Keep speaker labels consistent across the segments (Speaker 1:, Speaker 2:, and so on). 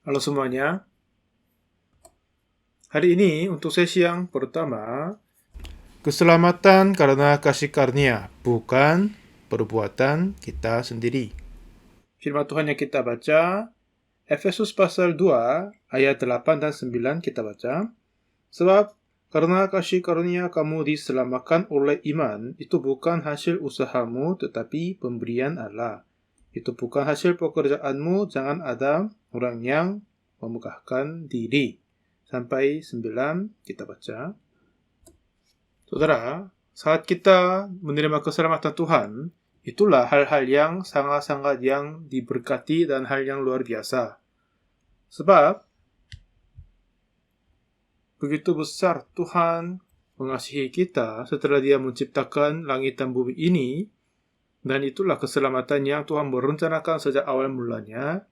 Speaker 1: Halo semuanya, hari ini untuk sesi yang pertama, keselamatan karena kasih karunia, bukan perbuatan kita sendiri. Firman Tuhan yang kita baca, Efesus pasal 2, ayat 8 dan 9 kita baca. Sebab karena kasih karunia kamu diselamatkan oleh iman, itu bukan hasil usahamu, tetapi pemberian Allah. Itu bukan hasil pekerjaanmu, jangan ada orang yang memegahkan diri. Sampai 9 kita baca. Saudara, saat kita menerima keselamatan Tuhan, itulah hal-hal yang sangat-sangat yang diberkati dan hal yang luar biasa. Sebab begitu besar Tuhan mengasihi kita setelah Dia menciptakan langit dan bumi ini, dan itulah keselamatan yang Tuhan merencanakan sejak awal mulanya.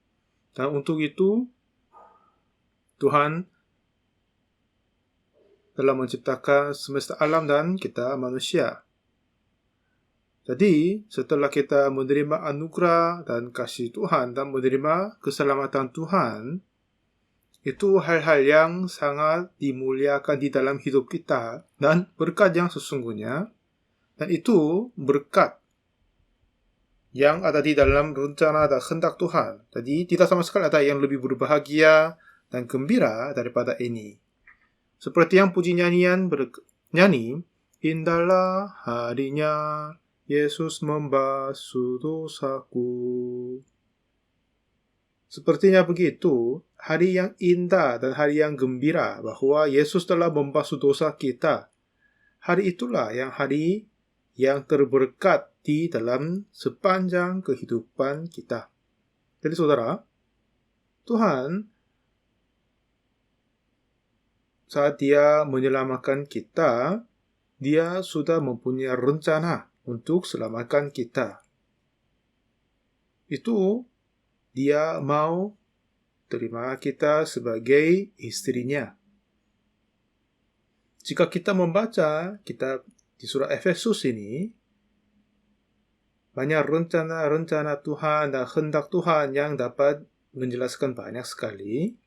Speaker 1: Dan untuk itu, Tuhan telah menciptakan semesta alam dan kita manusia. Jadi, setelah kita menerima anugerah dan kasih Tuhan dan menerima keselamatan Tuhan, itu hal-hal yang sangat dimuliakan di dalam hidup kita dan berkat yang sesungguhnya. Dan itu berkat yang ada di dalam rencana dan kehendak Tuhan. Jadi, tidak sama sekali ada yang lebih berbahagia dan gembira daripada ini. Seperti yang puji nyanyian bernyanyi, indahlah harinya Yesus membasuh dosaku. Sepertinya begitu, hari yang indah dan hari yang gembira bahwa Yesus telah membasuh dosa kita. Hari itulah yang hari yang terberkat di dalam sepanjang kehidupan kita. Jadi saudara, Tuhan saat Dia menyelamatkan kita, Dia sudah mempunyai rencana untuk selamatkan kita. Itu Dia mau terima kita sebagai istrinya. Jika kita membaca kitab di surah Efesus ini, banyak rencana-rencana Tuhan dan kehendak Tuhan yang dapat menjelaskan banyak sekali.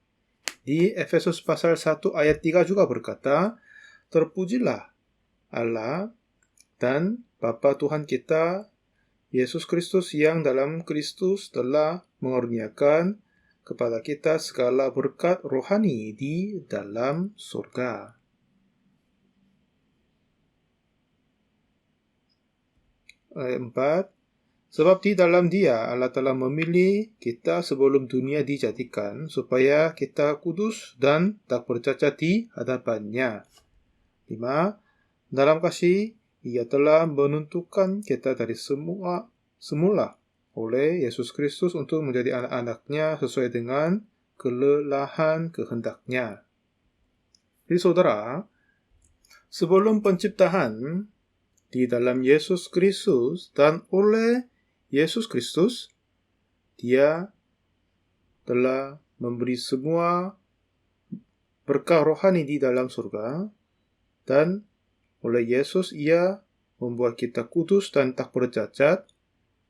Speaker 1: Di Efesus pasal 1 ayat 3 juga berkata, terpujilah Allah dan Bapa Tuhan kita, Yesus Kristus yang dalam Kristus telah mengaruniakan kepada kita segala berkat rohani di dalam surga. Ayat 4, sebab di dalam Dia Allah telah memilih kita sebelum dunia dijadikan, supaya kita kudus dan tak bercacat di hadapan-Nya. 5. Dalam kasih, Ia telah menentukan kita dari semula oleh Yesus Kristus untuk menjadi anak-anak-Nya sesuai dengan kelelahan kehendak-Nya. Jadi saudara, sebelum penciptaan, di dalam Yesus Kristus dan oleh Yesus Kristus, Dia telah memberi semua berkah rohani di dalam surga, dan oleh Yesus Ia membuat kita kudus dan tak bercacat,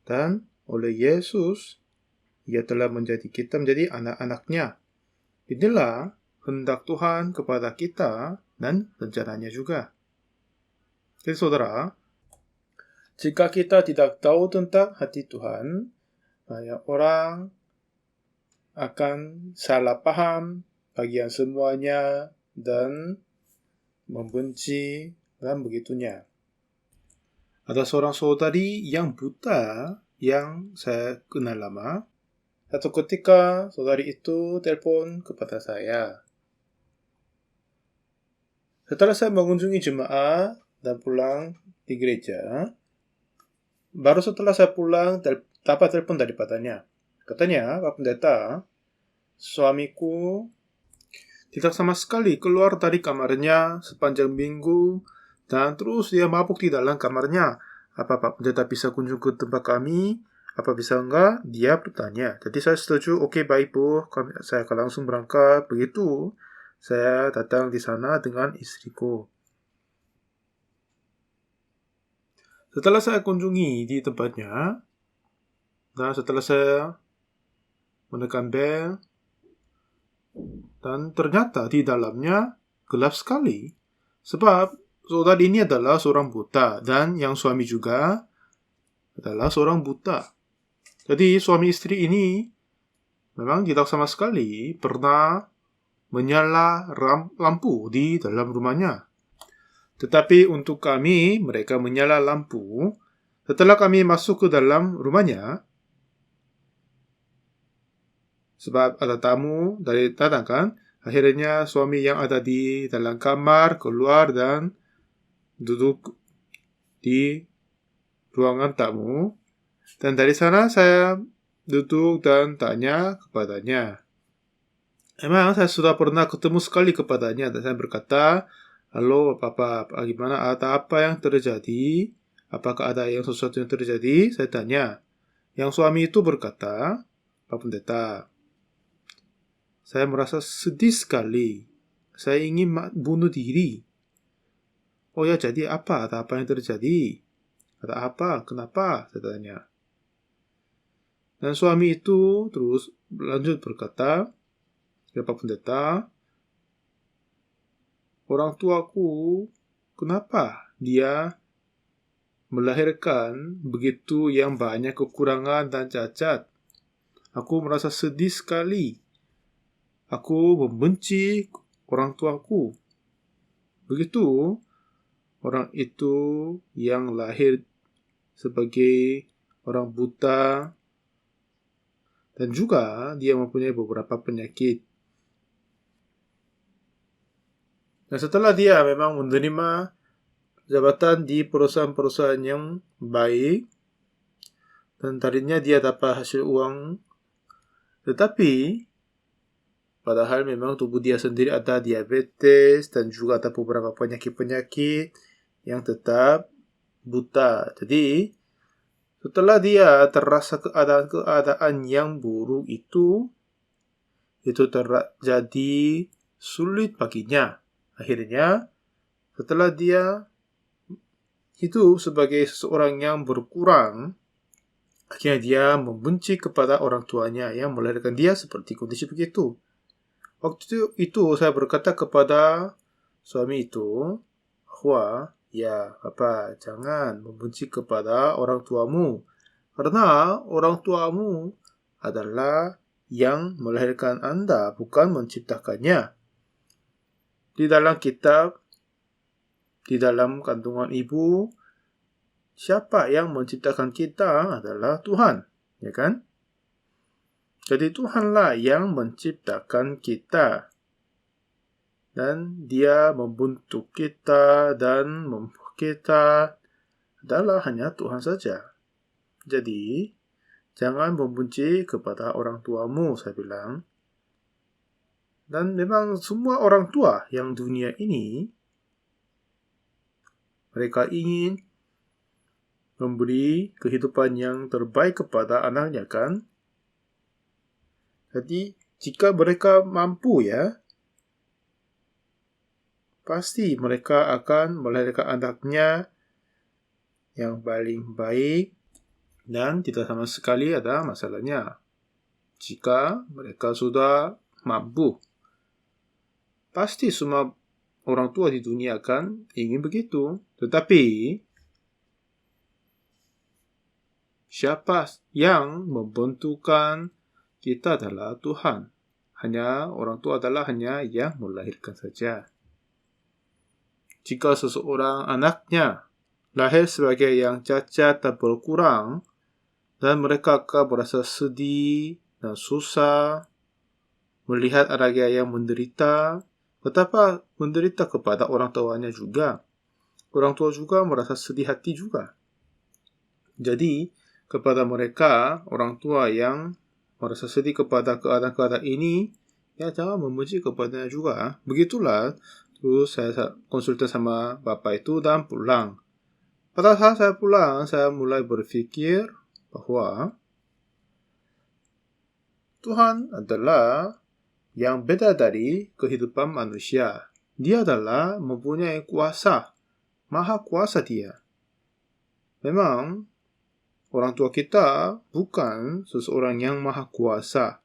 Speaker 1: dan oleh Yesus Ia telah menjadi kita menjadi anak-anak-Nya. Inilah hendak Tuhan kepada kita dan rencananya juga. Jadi saudara, jika kita tidak tahu tentang hati Tuhan, banyak orang akan salah paham bagian semuanya dan membenci dan begitunya. Ada seorang saudari yang buta yang saya kenal lama. Satu ketika saudari itu telepon kepada saya. Setelah saya mengunjungi jemaat dan pulang di gereja, baru setelah saya pulang, dapat telepon daripadanya. Katanya, Pak Pendeta, suamiku tidak sama sekali keluar dari kamarnya sepanjang minggu, dan terus dia mabuk di dalam kamarnya. Apa Pak Pendeta bisa kunjung ke tempat kami? Apa bisa enggak? Dia bertanya. Jadi saya setuju, oke baik Bu, saya akan langsung berangkat. Begitu, saya datang di sana dengan istriku. Setelah saya kunjungi di tempatnya, dan setelah saya menekan bel, Dan ternyata di dalamnya gelap sekali. Sebab saudara ini adalah seorang buta dan yang suami juga adalah seorang buta. Jadi suami istri ini memang tidak sama sekali pernah menyala lampu di dalam rumahnya. Tetapi untuk kami, mereka menyala lampu setelah kami masuk ke dalam rumahnya. Sebab ada tamu dari datang kan. Akhirnya suami yang ada di dalam kamar keluar dan duduk di ruangan tamu. Dan dari sana saya duduk dan tanya kepadanya. Emang saya sudah pernah ketemu sekali kepadanya. Dan saya berkata, halo Papa, gimana, ada apa yang terjadi? Apakah ada sesuatu yang terjadi? Saya tanya. Yang suami itu berkata, Pak Pendeta, saya merasa sedih sekali. Saya ingin bunuh diri. Oh ya, jadi apa? Ada apa yang terjadi? Ada apa? Kenapa? Saya tanya. Dan suami itu terus lanjut berkata, ya Pak Pendeta, orang tuaku, kenapa dia melahirkan begitu yang banyak kekurangan dan cacat? Aku merasa sedih sekali. Aku membenci orang tuaku. Begitu, orang itu yang lahir sebagai orang buta dan juga dia mempunyai beberapa penyakit. Dan setelah dia memang menerima jabatan di perusahaan-perusahaan yang baik dan tadinya dia dapat hasil uang, tetapi padahal memang tubuh dia sendiri ada diabetes dan juga ada beberapa penyakit-penyakit yang tetap buta. Jadi, setelah dia terasa keadaan yang buruk itu terjadi sulit baginya. Akhirnya, setelah dia hidup sebagai seseorang yang berkurang, akhirnya dia membenci kepada orang tuanya yang melahirkan dia seperti kondisi begitu. Waktu itu saya berkata kepada suami itu bahwa ya apa, jangan membenci kepada orang tuamu karena orang tuamu adalah yang melahirkan Anda, bukan menciptakannya. Di dalam kitab, di dalam kandungan ibu, siapa yang menciptakan kita adalah Tuhan, ya kan? Jadi Tuhanlah yang menciptakan kita. Dan dia membentuk kita dan membuat kita adalah hanya Tuhan saja. Jadi, jangan membenci kepada orang tuamu, saya bilang. Dan memang semua orang tua yang dunia ini, mereka ingin memberi kehidupan yang terbaik kepada anaknya, kan? Jadi, jika mereka mampu ya, pasti mereka akan melahirkan anaknya yang paling baik dan tidak sama sekali ada masalahnya. Jika mereka sudah mampu, pasti semua orang tua di dunia akan ingin begitu. Tetapi, siapa yang membentukkan kita adalah Tuhan. Hanya orang tua adalah hanya yang melahirkan saja. Jika seseorang anaknya lahir sebagai yang cacat dan berkurang, dan mereka akan merasa sedih dan susah melihat anaknya yang menderita, betapa menderita kepada orang tuanya juga. Orang tua juga merasa sedih hati juga. Jadi, kepada mereka, orang tua yang merasa sedih kepada keadaan-keadaan ini, ya jangan membenci kepadanya juga. Begitulah, terus saya konsultasi sama bapak itu dan pulang. Pada saat saya pulang, saya mulai berpikir bahwa Tuhan adalah yang beda dari kehidupan manusia. Dia adalah mempunyai kuasa, maha kuasa dia. Memang, orang tua kita bukan seseorang yang maha kuasa.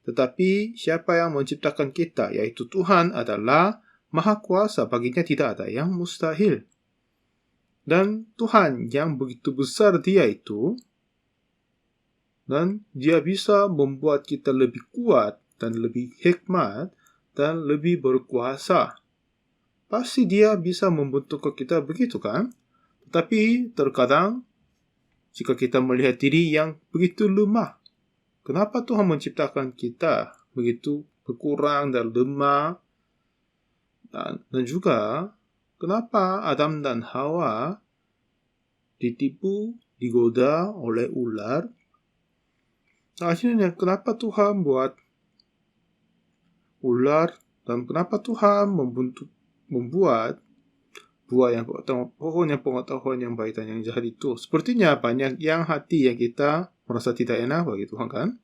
Speaker 1: Tetapi siapa yang menciptakan kita, yaitu Tuhan, adalah Maha Kuasa. Baginya tidak ada yang mustahil. Dan Tuhan yang begitu besar Dia itu, dan Dia bisa membuat kita lebih kuat dan lebih hikmat dan lebih berkuasa. Pasti Dia bisa membentuk kita begitu kan? Tetapi terkadang jika kita melihat diri yang begitu lemah, kenapa Tuhan menciptakan kita begitu berkurang dan lemah? Dan juga kenapa Adam dan Hawa ditipu, digoda oleh ular? Akhirnya kenapa Tuhan buat ular, dan kenapa Tuhan membuat buah yang pengetahuan yang baik dan yang jahat itu? Sepertinya banyak yang hati yang kita merasa tidak enak bagi Tuhan kan?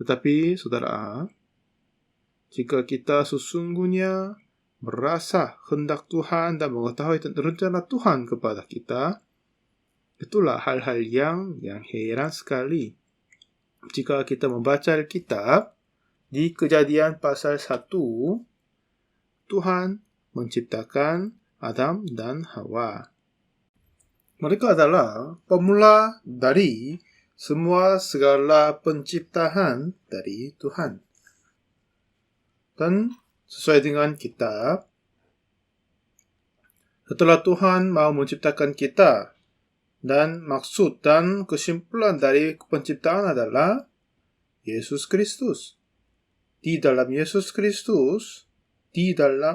Speaker 1: Tetapi saudara, jika kita sesungguhnya merasa hendak Tuhan dan mengetahui tentang rencana Tuhan kepada kita, itulah hal-hal yang heran sekali. Jika kita membaca Alkitab, di Kejadian pasal 1, Tuhan menciptakan Adam dan Hawa. Mereka adalah pemula dari segala penciptaan dari Tuhan. Dan sesuai dengan kitab, setelah Tuhan mau menciptakan kita, dan maksud dan kesimpulan dari penciptaan adalah Yesus Kristus. Di dalam Yesus Kristus,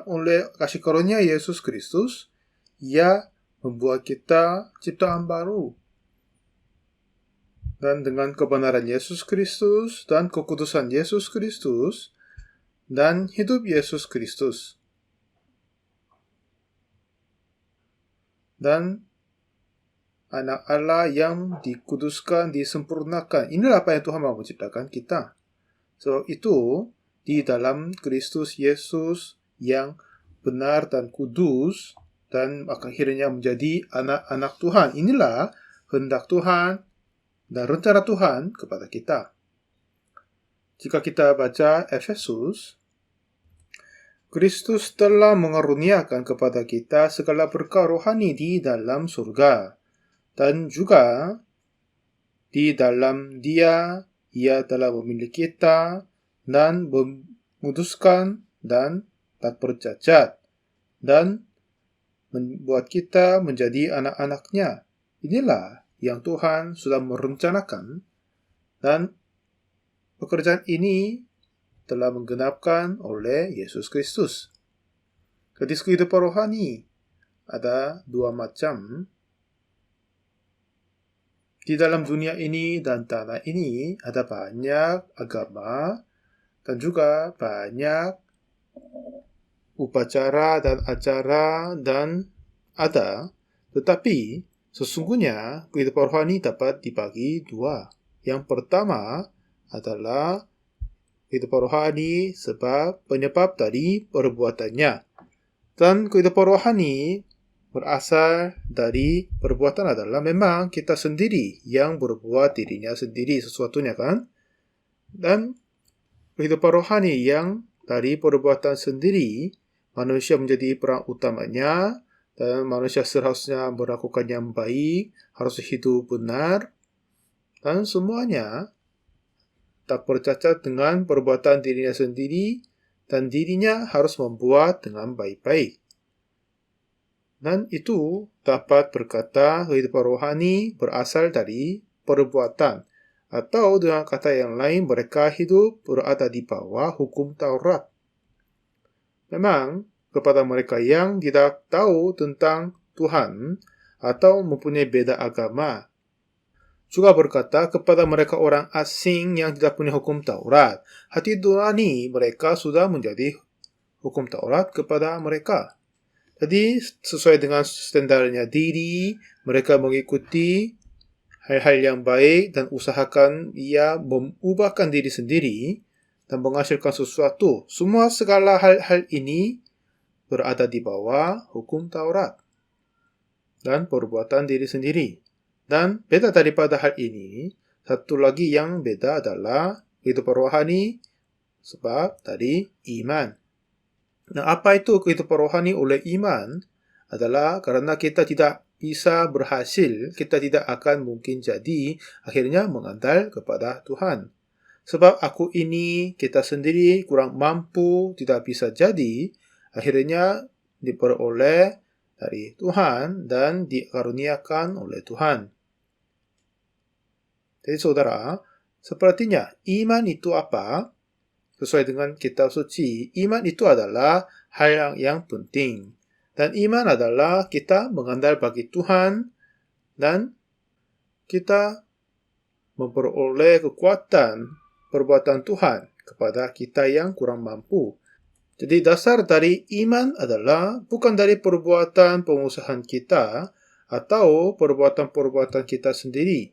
Speaker 1: oleh kasih karunia Yesus Kristus, Ia membuat kita ciptaan baru. Dan dengan kebenaran Yesus Kristus dan kekudusan Yesus Kristus dan hidup Yesus Kristus, dan anak Allah yang dikuduskan, disempurnakan. Inilah apa yang Tuhan mau menciptakan kita. So itu di dalam Kristus Yesus yang benar dan kudus, dan akhirnya menjadi anak-anak Tuhan. Inilah kehendak Tuhan dan rencana Tuhan kepada kita. Jika kita baca Efesus, Kristus telah mengaruniakan kepada kita segala berkah rohani di dalam surga. Dan juga di dalam Dia, Ia telah memilih kita dan menguduskan dan tak bercacat, dan membuat kita menjadi anak-anak-Nya. Inilah yang Tuhan sudah merencanakan, dan pekerjaan ini telah menggenapkan oleh Yesus Kristus. Gadis kehidupan rohani ada dua macam. Di dalam dunia ini dan tanah ini ada banyak agama dan juga banyak upacara dan acara dan tetapi sesungguhnya kehidupan rohani dapat dibagi dua. Yang pertama adalah kehidupan rohani penyebab dari perbuatannya. Dan kehidupan rohani berasal dari perbuatan adalah memang kita sendiri yang berbuat dirinya sendiri sesuatunya kan. Dan kehidupan rohani yang dari perbuatan sendiri, manusia menjadi peran utamanya, dan manusia seharusnya melakukan yang baik, harus hidup benar, dan semuanya tak bercacat dengan perbuatan dirinya sendiri, dan dirinya harus membuat dengan baik-baik. Dan itu dapat berkata kehidupan rohani berasal dari perbuatan. Atau dengan kata yang lain, mereka hidup berada di bawah hukum Taurat. Memang, kepada mereka yang tidak tahu tentang Tuhan atau mempunyai beda agama, juga berkata kepada mereka orang asing yang tidak punya hukum Taurat, hati nurani mereka sudah menjadi hukum Taurat kepada mereka. Jadi, sesuai dengan standarnya diri, mereka mengikuti hal-hal yang baik dan usahakan ia mengubahkan diri sendiri dan menghasilkan sesuatu. Segala hal-hal ini berada di bawah hukum Taurat dan perbuatan diri sendiri. Dan beda daripada hal ini, satu lagi yang beda adalah kehidupan rohani Sebab tadi iman. Nah, apa itu kehidupan rohani oleh iman? Adalah karena kita tidak bisa berhasil, kita tidak akan mungkin jadi akhirnya mengandal kepada Tuhan. Sebab aku ini, kita sendiri kurang mampu, tidak bisa jadi, akhirnya diperoleh dari Tuhan dan dikaruniakan oleh Tuhan. Jadi saudara, sepertinya iman itu apa? Sesuai dengan kitab suci, iman itu adalah hal yang penting. Dan iman adalah kita mengandal bagi Tuhan dan kita memperoleh kekuatan perbuatan Tuhan kepada kita yang kurang mampu. Jadi dasar dari iman adalah bukan dari perbuatan pengusahaan kita atau perbuatan-perbuatan kita sendiri.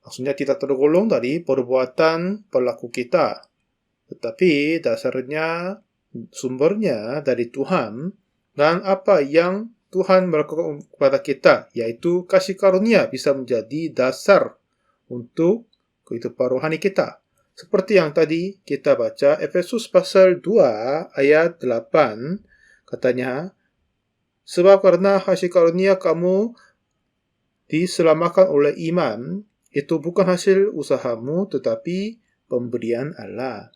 Speaker 1: Maksudnya tidak tergolong dari perbuatan pelaku kita. Tetapi dasarnya, sumbernya dari Tuhan dan apa yang Tuhan melakukan kepada kita, yaitu kasih karunia bisa menjadi dasar untuk kehidupan rohani kita. Seperti yang tadi kita baca Efesus pasal 2 ayat 8, katanya, sebab karena kasih karunia kamu diselamatkan oleh iman, itu bukan hasil usahamu tetapi pemberian Allah.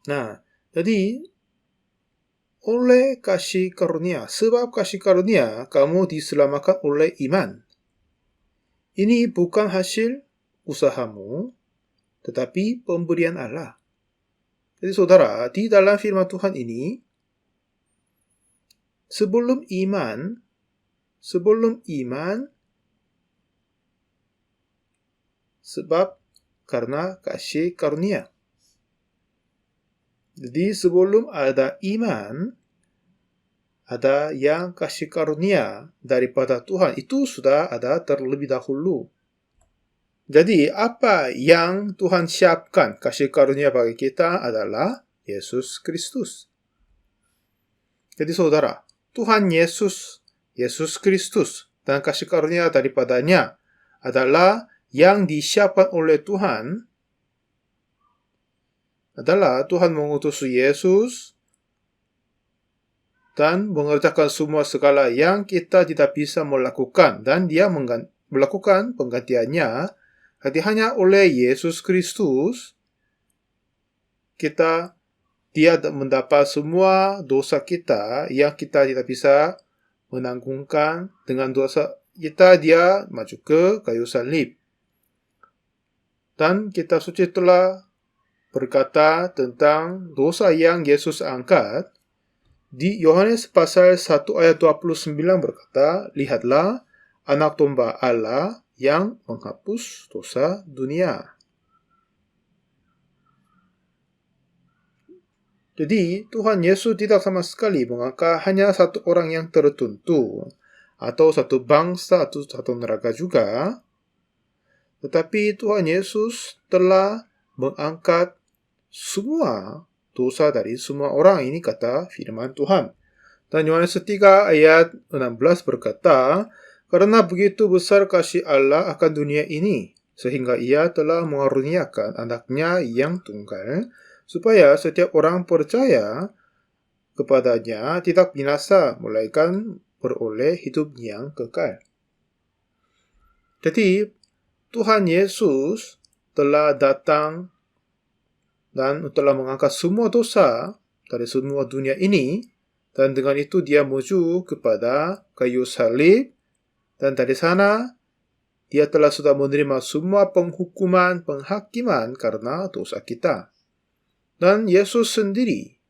Speaker 1: Nah, jadi oleh kasih karunia, sebab kasih karunia kamu diselamatkan oleh iman. Ini bukan hasil usahamu, tetapi pemberian Allah. Jadi saudara, di dalam firman Tuhan ini, sebelum iman, sebab karena kasih karunia. Jadi sebelum ada iman, ada yang kasih karunia daripada Tuhan. Itu sudah ada terlebih dahulu. Jadi apa yang Tuhan siapkan kasih karunia bagi kita adalah Yesus Kristus. Jadi saudara, Tuhan Yesus Kristus dan kasih karunia daripadanya adalah yang disiapkan oleh Tuhan, adalah Tuhan mengutus Yesus dan mengerjakan semua segala yang kita tidak bisa melakukan, dan dia melakukan penggantiannya. Jadi hanya oleh Yesus Kristus dia mendapat semua dosa kita yang kita tidak bisa menanggungkan. Dengan dosa kita, dia maju ke kayu salib. Dan kitab suci telah berkata tentang dosa yang Yesus angkat. Di Yohanes pasal 1 ayat 29 berkata, lihatlah anak domba Allah yang menghapus dosa dunia. Jadi Tuhan Yesus tidak sama sekali mengangkat hanya satu orang yang tertentu, atau satu bangsa atau satu negara juga. Tetapi Tuhan Yesus telah mengangkat semua dosa dari semua orang. Ini kata firman Tuhan. Dan Yohanes 3 ayat 16 berkata, karena begitu besar kasih Allah akan dunia ini, sehingga ia telah mengaruniakan anaknya yang tunggal, supaya setiap orang percaya kepadanya tidak binasa, melainkan beroleh hidup yang kekal. Jadi, Tuhan Yesus telah datang dan telah mengangkat semua dosa dari semua dunia ini, dan dengan itu dia menuju kepada kayu salib, dan dari sana dia telah sudah menerima semua penghukuman, penghakiman karena dosa kita. Dan Yesus sendiri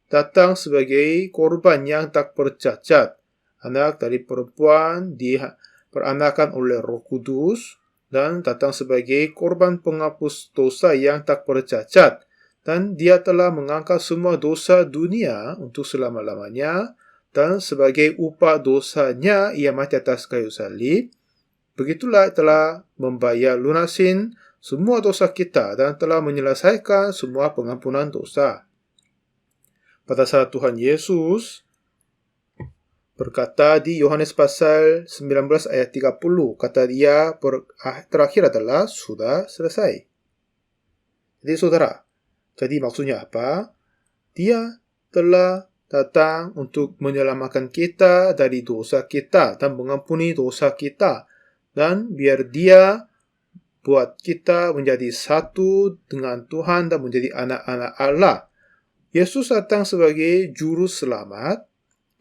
Speaker 1: datang sebagai korban yang tak bercacat, anak dari perempuan diperanakan oleh Roh Kudus, dan datang sebagai korban penghapus dosa yang tak bercacat. Dan dia telah mengangkat semua dosa dunia untuk selama-lamanya, dan sebagai upah dosanya ia mati atas kayu salib. Begitulah telah membayar lunasin semua dosa kita dan telah menyelesaikan semua pengampunan dosa. Pada saat Tuhan Yesus berkata di Yohanes pasal 19 ayat 30, kata dia terakhir adalah sudah selesai. Jadi saudara, jadi maksudnya apa? Dia telah datang untuk menyelamatkan kita dari dosa kita dan mengampuni dosa kita. Dan biar dia buat kita menjadi satu dengan Tuhan dan menjadi anak-anak Allah. Yesus datang sebagai juru selamat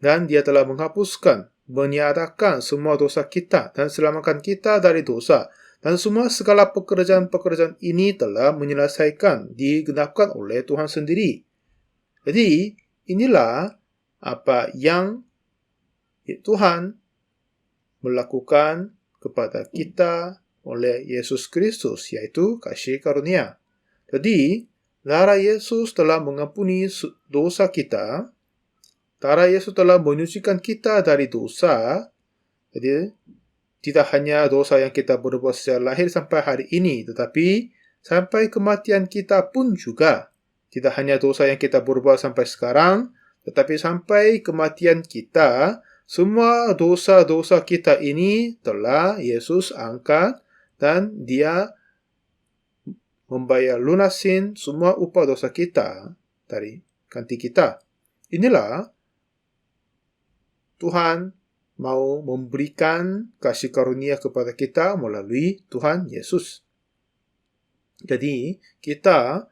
Speaker 1: dan dia telah menghapuskan, meniadakan semua dosa kita dan selamatkan kita dari dosa. Dan semua segala pekerjaan-pekerjaan ini telah menyelesaikan, digenapkan oleh Tuhan sendiri. Jadi, inilah apa yang Tuhan melakukan kepada kita oleh Yesus Kristus, yaitu kasih karunia. Jadi, darah Yesus telah mengampuni dosa kita. Darah Yesus telah menyucikan kita dari dosa. Jadi, tidak hanya dosa yang kita berbuat sejak lahir sampai hari ini, tetapi sampai kematian kita pun juga. Tidak hanya dosa yang kita berbuat sampai sekarang, tetapi sampai kematian kita, semua dosa-dosa kita ini telah Yesus angkat dan dia membayar lunasin semua upah dosa kita dari ganti kita. Inilah Tuhan mau memberikan kasih karunia kepada kita melalui Tuhan Yesus. Jadi, kita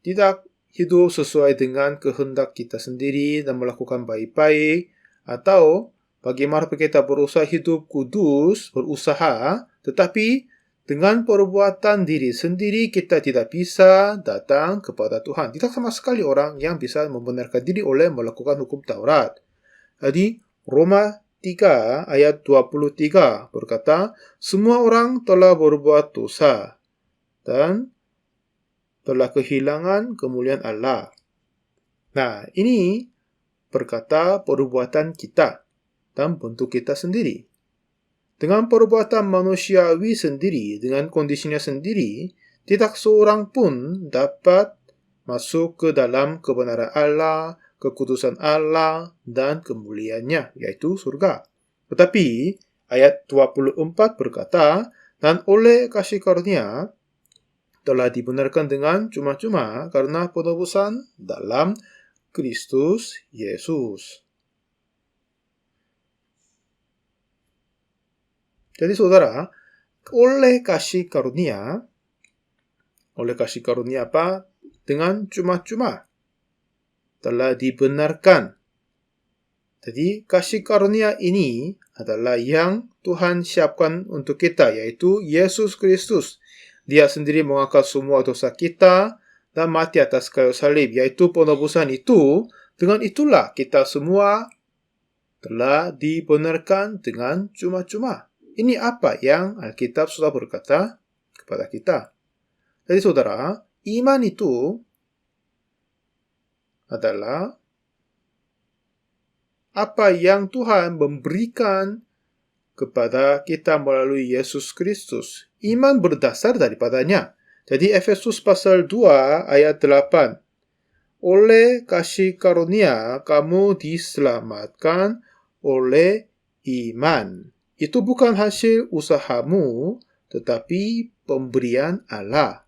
Speaker 1: tidak hidup sesuai dengan kehendak kita sendiri dan melakukan baik-baik, atau bagaimana kita berusaha hidup kudus, berusaha, tetapi dengan perbuatan diri sendiri kita tidak bisa datang kepada Tuhan. Tidak sama sekali orang yang bisa membenarkan diri oleh melakukan hukum Taurat. Jadi, Roma 3 ayat 23 berkata, semua orang telah berbuat dosa dan telah kehilangan kemuliaan Allah. Nah, ini berkata perbuatan kita dan bentuk kita sendiri. Dengan perbuatan manusiawi sendiri, dengan kondisinya sendiri, tidak seorang pun dapat masuk ke dalam kebenaran Allah, kekudusan Allah, dan kemuliaannya, yaitu surga. Tetapi, ayat 24 berkata, dan oleh kasih karunia, telah dibenarkan dengan cuma-cuma karena penebusan dalam Kristus Yesus. Jadi saudara, oleh kasih karunia apa? Dengan cuma-cuma telah dibenarkan. Jadi kasih karunia ini adalah yang Tuhan siapkan untuk kita, yaitu Yesus Kristus. Dia sendiri mengangkat semua dosa kita dan mati atas kayu salib, yaitu penebusan itu. Dengan itulah kita semua telah dibenarkan dengan cuma-cuma. Ini apa yang Alkitab sudah berkata kepada kita. Jadi saudara, iman itu adalah apa yang Tuhan memberikan kepada kita melalui Yesus Kristus. Iman berdasar daripadanya. Jadi Efesus pasal 2 ayat 8. Oleh kasih karunia kamu diselamatkan oleh iman. Itu bukan hasil usahamu, tetapi pemberian Allah.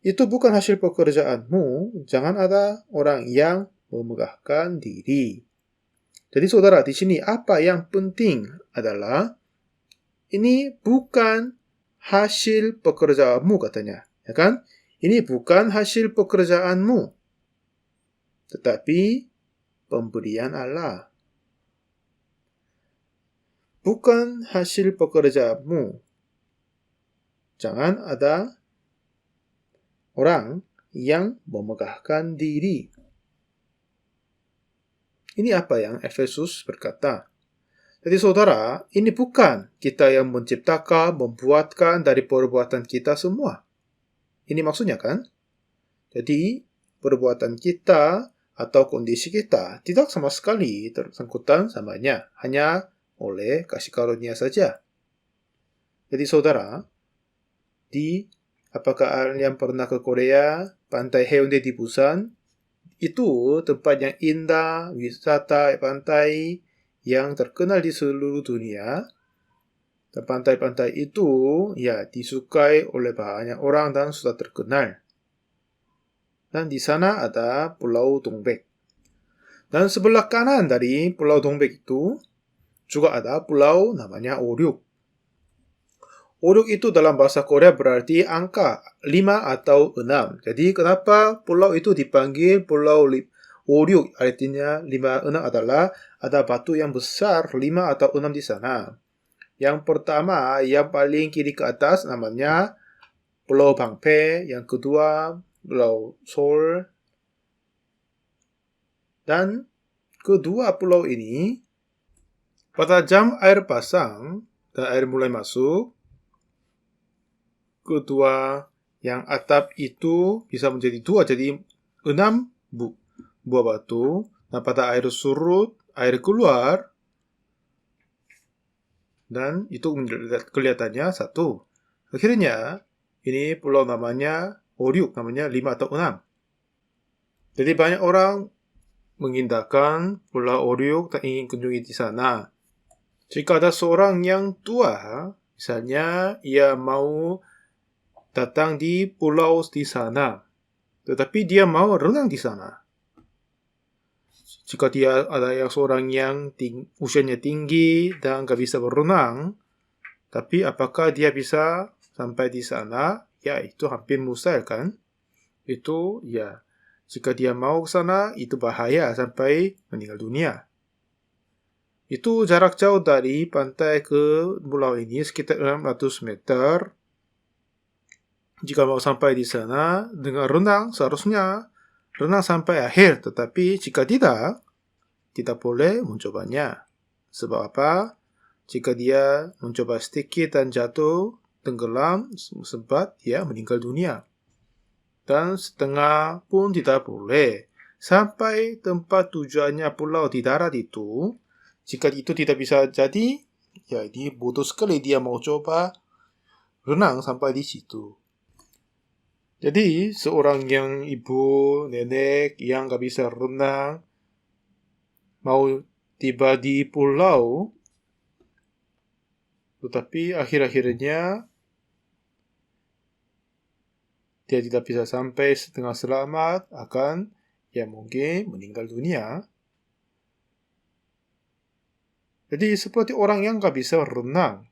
Speaker 1: Itu bukan hasil pekerjaanmu. Jangan ada orang yang memegahkan diri. Jadi saudara, di sini apa yang penting adalah ini bukan hasil pekerjaanmu katanya, ya kan? Ini bukan hasil pekerjaanmu, tetapi pemberian Allah. Bukan hasil pekerjaanmu. Jangan ada orang yang memegahkan diri. Ini apa yang Efesus berkata. Jadi saudara, ini bukan kita yang menciptakan, membuatkan dari perbuatan kita semua. Ini maksudnya kan? Jadi, perbuatan kita atau kondisi kita tidak sama sekali tersangkutan samanya, hanya oleh kasih karunia saja. Jadi saudara, apakah kalian pernah ke Korea, pantai Haeundae di Busan? Itu tempat yang indah, wisata pantai yang terkenal di seluruh dunia. Dan pantai-pantai itu ya disukai oleh banyak orang dan sudah terkenal. Dan di sana ada Pulau Dongbek. Dan sebelah kanan dari Pulau Dongbek itu juga ada pulau namanya Oryuk. Oryuk itu dalam bahasa Korea berarti angka 5 atau 6. Jadi kenapa pulau itu dipanggil Pulau Oryuk? Artinya 5, 6 adalah ada batu yang besar 5 atau 6 di sana. Yang pertama, yang paling kiri ke atas namanya Pulau Bangpe. Yang kedua, Pulau Seoul. Dan kedua pulau ini, pada jam air pasang dan air mulai masuk, kedua yang atap itu bisa menjadi 2, jadi 6 buah batu. Dan pada air surut, air keluar, dan itu kelihatannya 1. Akhirnya, ini pulau namanya Oryuk, namanya 5 atau 6. Jadi banyak orang mengindahkan Pulau Oryuk dan ingin kunjungi di sana. Jika ada seorang yang tua, misalnya ia mau datang di pulau di sana, tetapi dia mau renang di sana. Jika dia ada seorang yang usianya tinggi dan nggak bisa berenang, tapi apakah dia bisa sampai di sana? Ya, itu hampir mustahil kan? Itu ya, jika dia mau ke sana, itu bahaya sampai meninggal dunia. Itu jarak jauh dari pantai ke pulau ini sekitar 600 meter. Jika mau sampai di sana dengan renang, seharusnya renang sampai akhir. Tetapi jika tidak boleh mencobanya. Sebab apa? Jika dia mencoba sedikit dan jatuh, tenggelam, sempat dia meninggal dunia. Dan setengah pun tidak boleh. Sampai tempat tujuannya pulau di darat itu, jika itu tidak bisa jadi, ya ini bodoh sekali dia mau coba renang sampai di situ. Jadi seorang yang ibu, nenek yang gak bisa renang, mau tiba di pulau, tetapi akhir-akhirnya dia tidak bisa sampai setengah selamat, akan ya mungkin meninggal dunia. Jadi seperti orang yang gak bisa renang,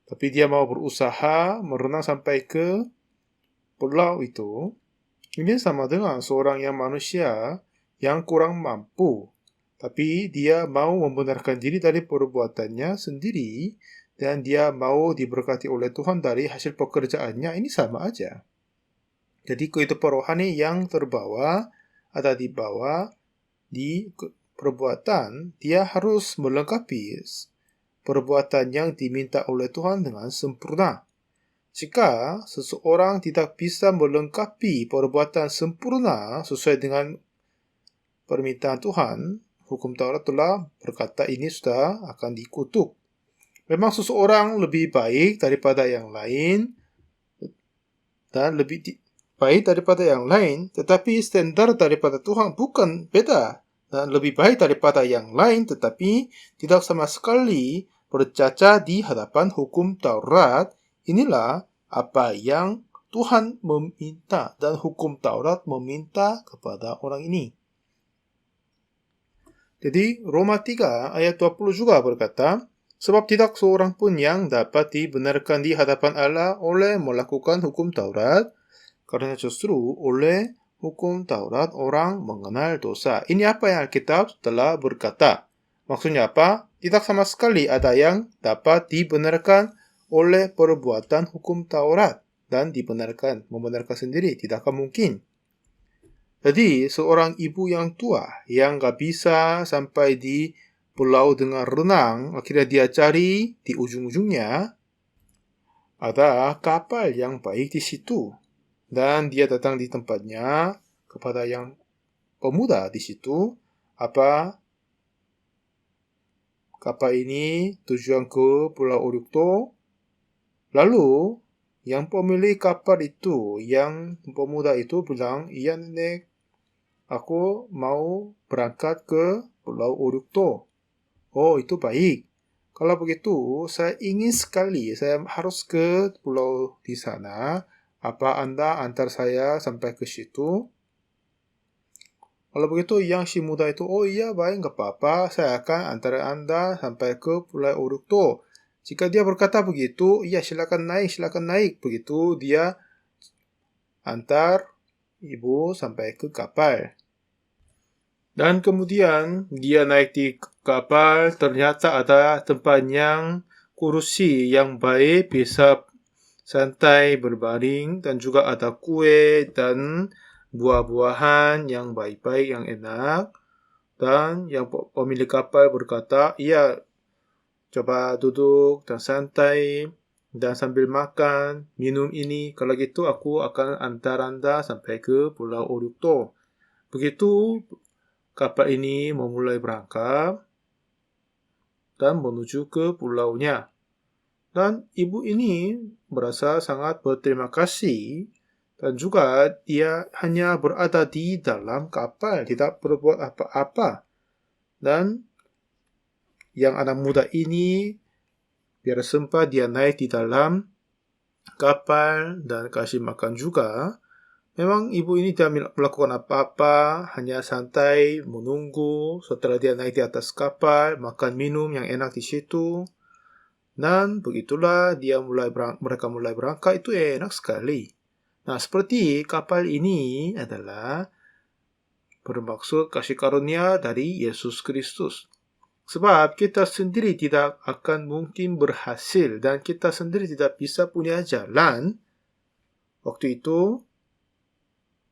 Speaker 1: tapi dia mau berusaha merenang sampai ke pulau itu, ini sama dengan seorang yang manusia yang kurang mampu, tapi dia mau membenarkan diri dari perbuatannya sendiri, dan dia mau diberkati oleh Tuhan dari hasil pekerjaannya, ini sama aja. Jadi kehidupan rohani yang terbawa, ada di bawah, di perbuatan, dia harus melengkapi perbuatan yang diminta oleh Tuhan dengan sempurna. Jika seseorang tidak bisa melengkapi perbuatan sempurna sesuai dengan permintaan Tuhan, hukum Taurat telah berkata ini sudah akan dikutuk. Memang seseorang lebih baik daripada yang lain dan lebih baik daripada yang lain, tetapi standar daripada Tuhan bukan beda dan lebih baik daripada yang lain, tetapi tidak sama sekali bercacat di hadapan hukum Taurat. Inilah apa yang Tuhan meminta dan hukum Taurat meminta kepada orang ini. Jadi Roma 3 ayat 20 juga berkata, sebab tidak seorang pun yang dapat dibenarkan di hadapan Allah oleh melakukan hukum Taurat, karena justru oleh hukum Taurat orang mengenal dosa. Ini apa yang Alkitab telah berkata. Maksudnya apa? Tidak sama sekali ada yang dapat dibenarkan oleh perbuatan hukum Taurat dan membenarkan sendiri. Tidak akan mungkin. Jadi, seorang ibu yang tua yang gak bisa sampai di pulau dengan renang, akhirnya dia cari di ujung-ujungnya ada kapal yang baik di situ. Dan dia datang di tempatnya kepada yang pemuda di situ. Apa? Kapal ini tujuan ke Pulau Oryuk. Lalu, yang pemilik kapal itu, yang pemuda itu bilang, iya nenek, aku mau berangkat ke Pulau Oryuk. Oh, itu baik. Kalau begitu, saya ingin sekali, saya harus ke pulau di sana. Apa Anda antar saya sampai ke situ? Kalau begitu, yang si muda itu, oh iya, baik, nggak apa-apa. Saya akan antar Anda sampai ke Pulau Urukto. Jika dia berkata begitu, iya silakan naik. Begitu dia antar ibu sampai ke kapal. Dan kemudian dia naik di kapal, ternyata ada tempat yang kursi yang baik, bisa santai berbaring, dan juga ada kue dan buah-buahan yang baik-baik, yang enak. Dan yang pemilik kapal berkata, iya, coba duduk dan santai dan sambil makan, minum ini. Kalau gitu aku akan antar Anda sampai ke Pulau Urukto. Begitu kapal ini memulai berangkat dan menuju ke pulaunya. Dan ibu ini merasa sangat berterima kasih dan juga dia hanya berada di dalam kapal, tidak berbuat apa-apa. Dan yang anak muda ini biar sempat dia naik di dalam kapal dan kasih makan juga. Memang ibu ini tidak melakukan apa-apa, hanya santai menunggu setelah dia naik di atas kapal, makan minum yang enak di situ. Dan begitulah mereka mulai berangkat, itu enak sekali. Nah, seperti kapal ini adalah bermaksud kasih karunia dari Yesus Kristus. Sebab kita sendiri tidak akan mungkin berhasil dan kita sendiri tidak bisa punya jalan. Waktu itu,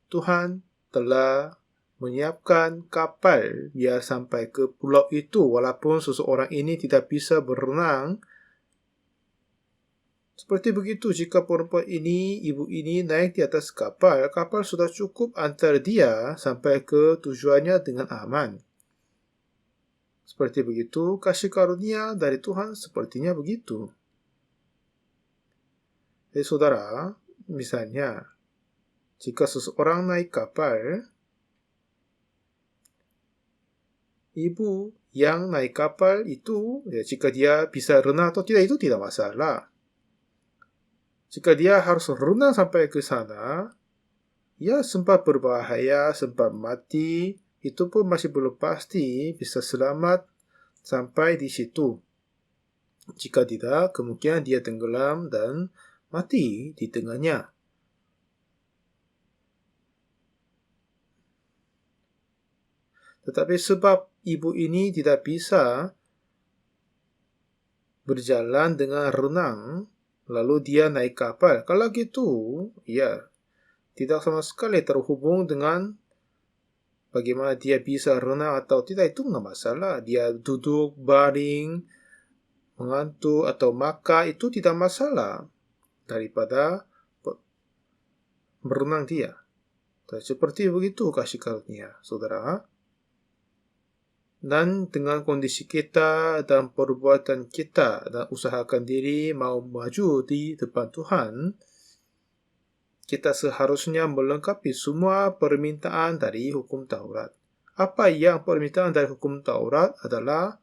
Speaker 1: Tuhan telah menyiapkan kapal biar sampai ke pulau itu walaupun seseorang ini tidak bisa berenang. Seperti begitu jika perempuan ini, ibu ini naik di atas kapal, kapal sudah cukup antar dia sampai ke tujuannya dengan aman. Seperti begitu, kasih karunia dari Tuhan sepertinya begitu. Jadi saudara, misalnya, jika seseorang naik kapal, ibu yang naik kapal itu, jika dia bisa renang atau tidak, itu tidak masalah. Jika dia harus renang sampai ke sana, ya sempat berbahaya, sempat mati, itu pun masih belum pasti bisa selamat sampai di situ. Jika tidak, kemungkinan dia tenggelam dan mati di tengahnya. Tetapi sebab ibu ini tidak bisa berjalan dengan renang, lalu dia naik kapal. Kalau gitu, ya, tidak sama sekali terhubung dengan bagaimana dia bisa renang atau tidak, itu nggak masalah. Dia duduk, baring, mengantuk, atau makan, itu tidak masalah daripada berenang dia. Seperti begitu kasih karunia, saudara. Dan dengan kondisi kita dan perbuatan kita dan usahakan diri mau maju di depan Tuhan, kita seharusnya melengkapi semua permintaan dari hukum Taurat. Apa yang permintaan dari hukum Taurat adalah,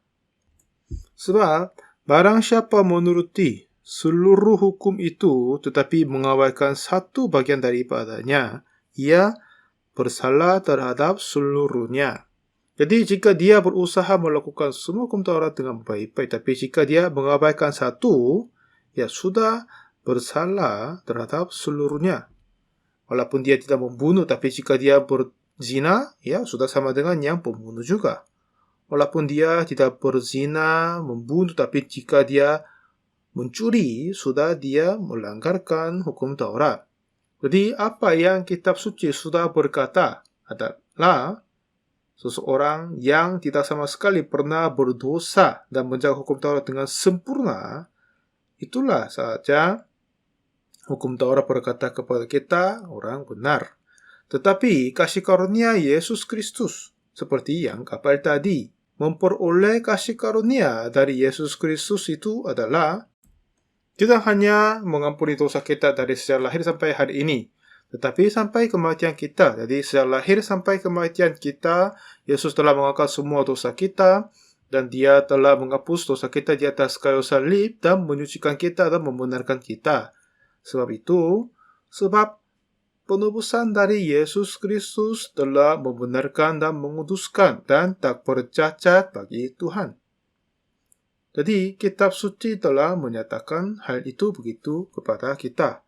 Speaker 1: sebab barang siapa menuruti seluruh hukum itu tetapi mengabaikan satu bagian daripadanya, ia bersalah terhadap seluruhnya. Jadi jika dia berusaha melakukan semua hukum Taurat dengan baik-baik, tapi jika dia mengabaikan satu, ya sudah bersalah terhadap seluruhnya. Walaupun dia tidak membunuh, tapi jika dia berzina, ya sudah sama dengan yang pembunuh juga. Walaupun dia tidak berzina, membunuh, tapi jika dia mencuri, sudah dia melanggarkan hukum Taurat. Jadi apa yang kitab suci sudah berkata adalah seseorang yang tidak sama sekali pernah berdosa dan menjaga hukum Taurat dengan sempurna, itulah saja hukum Taurat berkata kepada kita orang benar. Tetapi kasih karunia Yesus Kristus, seperti yang kapal tadi, memperoleh kasih karunia dari Yesus Kristus itu adalah tidak hanya mengampuni dosa kita dari sejak lahir sampai hari ini, tetapi sampai kematian kita. Jadi sejak lahir sampai kematian kita, Yesus telah mengangkat semua dosa kita Dan Dia telah menghapus dosa kita di atas kayu salib dan menyucikan kita dan membenarkan kita. Sebab penebusan dari Yesus Kristus telah membenarkan dan menguduskan dan tak bercacat bagi Tuhan. Jadi, kitab suci telah menyatakan hal itu begitu kepada kita.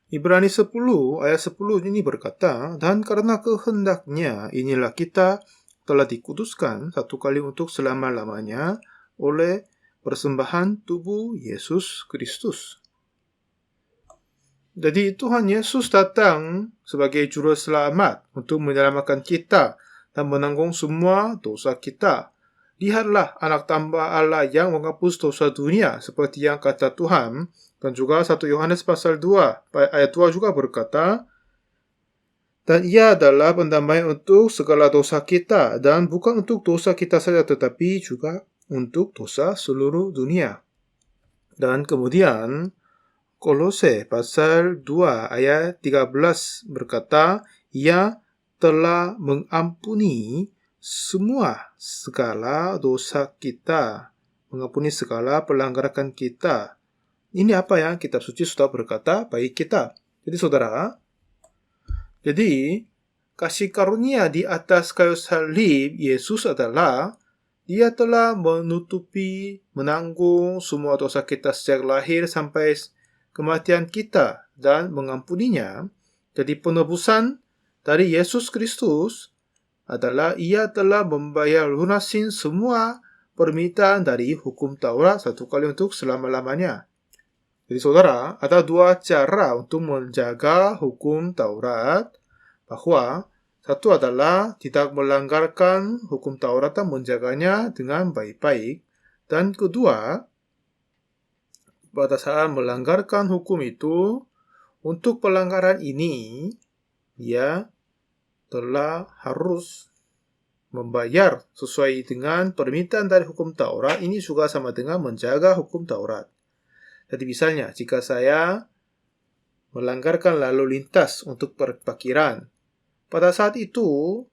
Speaker 1: Ibrani 10 ayat 10 ini berkata, dan karena kehendaknya inilah kita telah dikuduskan satu kali untuk selama-lamanya oleh persembahan tubuh Yesus Kristus. Jadi Tuhan Yesus datang sebagai juru selamat untuk menyelamatkan kita dan menanggung semua dosa kita. Lihatlah anak tambah Allah yang menghapus dosa dunia seperti yang kata Tuhan. Dan juga 1 Yohanes pasal 2 ayat 2 juga berkata, dan Ia adalah pendamaian untuk segala dosa kita, dan bukan untuk dosa kita saja, tetapi juga untuk dosa seluruh dunia. Dan kemudian, Kolose pasal 2 ayat 13 berkata, Ia telah mengampuni segala dosa kita, mengampuni segala pelanggaran kita. Ini apa yang kitab suci sudah berkata bagi kita. Jadi saudara, kasih karunia di atas kayu salib Yesus adalah Dia telah menutupi, menanggung semua dosa kita sejak lahir sampai kematian kita dan mengampuninya. Jadi penebusan dari Yesus Kristus adalah Ia telah membayar lunasin semua permintaan dari hukum Taurat satu kali untuk selama-lamanya. Jadi saudara, ada dua cara untuk menjaga hukum Taurat, bahwa satu adalah tidak melanggarkan hukum Taurat dan menjaganya dengan baik-baik. Dan kedua, pada saat melanggarkan hukum itu, untuk pelanggaran ini, dia telah harus membayar sesuai dengan permintaan dari hukum Taurat. Ini juga sama dengan menjaga hukum Taurat. Jadi misalnya, jika saya melanggarkan lalu lintas untuk parkiran, pada saat itu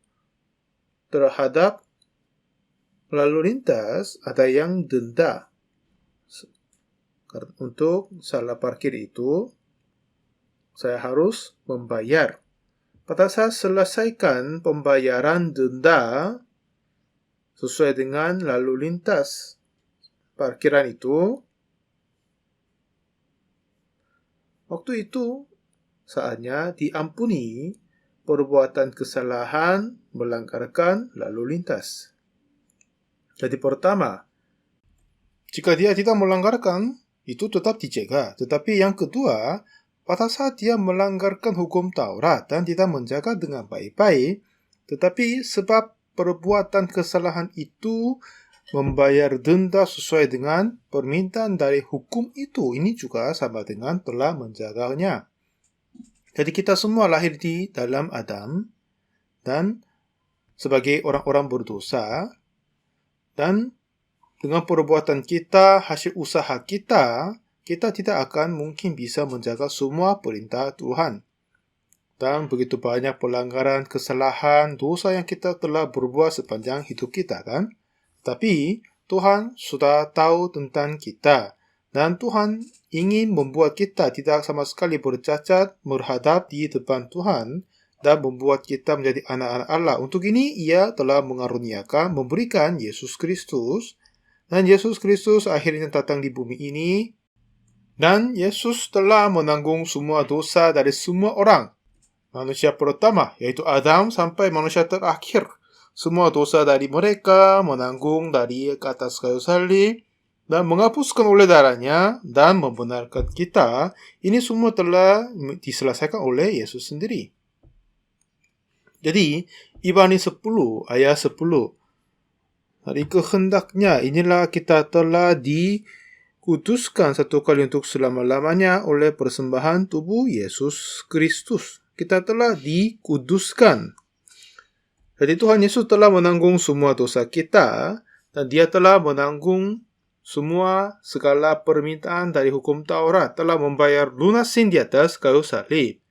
Speaker 1: terhadap lalu lintas ada yang denda. Untuk salah parkir itu, saya harus membayar. Pada saat selesaikan pembayaran denda sesuai dengan lalu lintas parkiran itu, waktu itu saatnya diampuni perbuatan kesalahan melanggarkan lalu lintas. Jadi pertama, jika dia tidak melanggarkan, itu tetap dijaga. Tetapi yang kedua, pada saat dia melanggarkan hukum Taurat dan tidak menjaga dengan baik-baik, tetapi sebab perbuatan kesalahan itu membayar denda sesuai dengan permintaan dari hukum itu, ini juga sama dengan telah menjaganya. Jadi kita semua lahir di dalam Adam dan sebagai orang-orang berdosa, dan dengan perbuatan kita, hasil usaha kita tidak akan mungkin bisa menjaga semua perintah Tuhan. Dan begitu banyak pelanggaran, kesalahan, dosa yang kita telah berbuat sepanjang hidup kita, kan? Tapi Tuhan sudah tahu tentang kita, dan Tuhan ingin membuat kita tidak sama sekali bercacat menghadap di depan Tuhan dan membuat kita menjadi anak-anak Allah. Untuk ini Ia telah mengaruniakan, memberikan Yesus Kristus, dan Yesus Kristus akhirnya datang di bumi ini, dan Yesus telah menanggung semua dosa dari semua orang. Manusia pertama, yaitu Adam, sampai manusia terakhir. Semua dosa dari mereka menanggung dari ke atas kayu salib dan menghapuskan oleh darahnya dan membenarkan kita. Ini semua telah diselesaikan oleh Yesus sendiri. Jadi, Ibrani 10 ayat 10. Dari kehendaknya inilah kita telah dikuduskan satu kali untuk selama-lamanya oleh persembahan tubuh Yesus Kristus. Kita telah dikuduskan. Jadi Tuhan Yesus telah menanggung semua dosa kita, dan Dia telah menanggung segala permintaan dari hukum Taurat, telah membayar lunasin di atas kayu salib.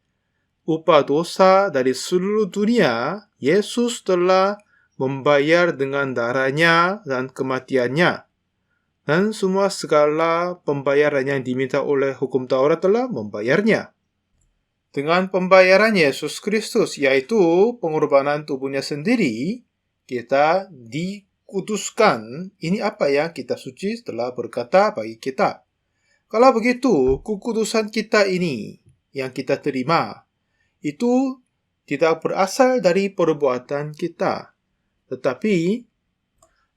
Speaker 1: Upah dosa dari seluruh dunia, Yesus telah membayar dengan darahnya dan kematiannya. Dan semua segala pembayaran yang diminta oleh hukum Taurat telah membayarnya. Dengan pembayaran Yesus Kristus, yaitu pengorbanan tubuhnya sendiri, kita dikuduskan. Ini apa yang Kitab Suci telah berkata bagi kita. Kalau begitu, kekudusan kita ini yang kita terima, itu tidak berasal dari perbuatan kita, tetapi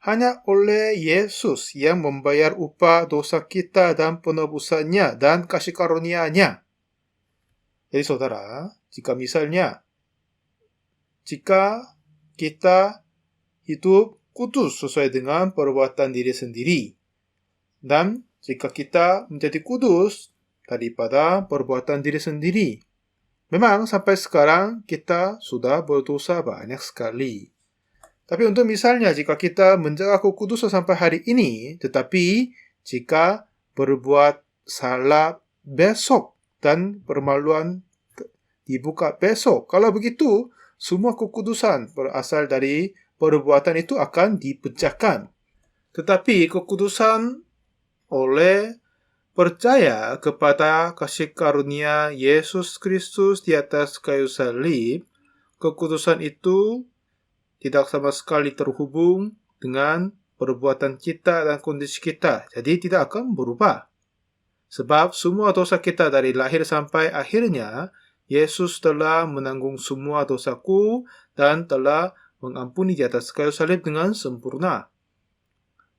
Speaker 1: hanya oleh Yesus yang membayar upah dosa kita dan penebusannya dan kasih karunia-Nya. Jadi saudara, jika kita hidup kudus sesuai dengan perbuatan diri sendiri, dan jika kita menjadi kudus daripada perbuatan diri sendiri, memang sampai sekarang kita sudah berdosa banyak sekali. Tapi untuk misalnya, jika kita menjaga kekudusan sampai hari ini, tetapi jika berbuat salah besok dan permaluan dibuka besok, kalau begitu, semua kekudusan berasal dari perbuatan itu akan dipecahkan. Tetapi kekudusan oleh percaya kepada kasih karunia Yesus Kristus di atas kayu salib, kekudusan itu tidak sama sekali terhubung dengan perbuatan kita dan kondisi kita. Jadi tidak akan berubah. Sebab semua dosa kita dari lahir sampai akhirnya, Yesus telah menanggung semua dosaku dan telah mengampuni di atas kayu salib dengan sempurna.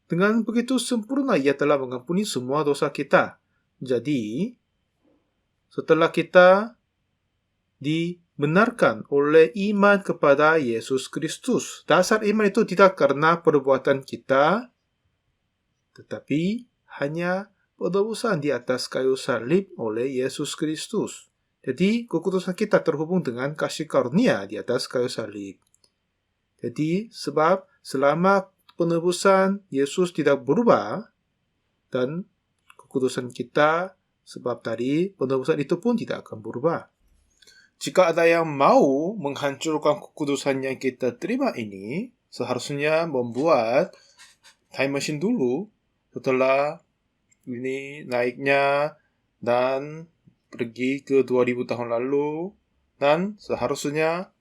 Speaker 1: Dengan begitu sempurna, Ia telah mengampuni semua dosa kita. Jadi, setelah kita dibenarkan oleh iman kepada Yesus Kristus, dasar iman itu tidak karena perbuatan kita, tetapi hanya penebusan di atas kayu salib oleh Yesus Kristus. Jadi, kekudusan kita terhubung dengan kasih karunia di atas kayu salib. Jadi, sebab selama penebusan Yesus tidak berubah, dan kekudusan kita sebab tadi penebusan itu pun tidak akan berubah. Jika ada yang mau menghancurkan kekudusan yang kita terima ini, seharusnya membuat time machine dulu setelah ini naiknya dan pergi ke 2000 tahun lalu, dan seharusnya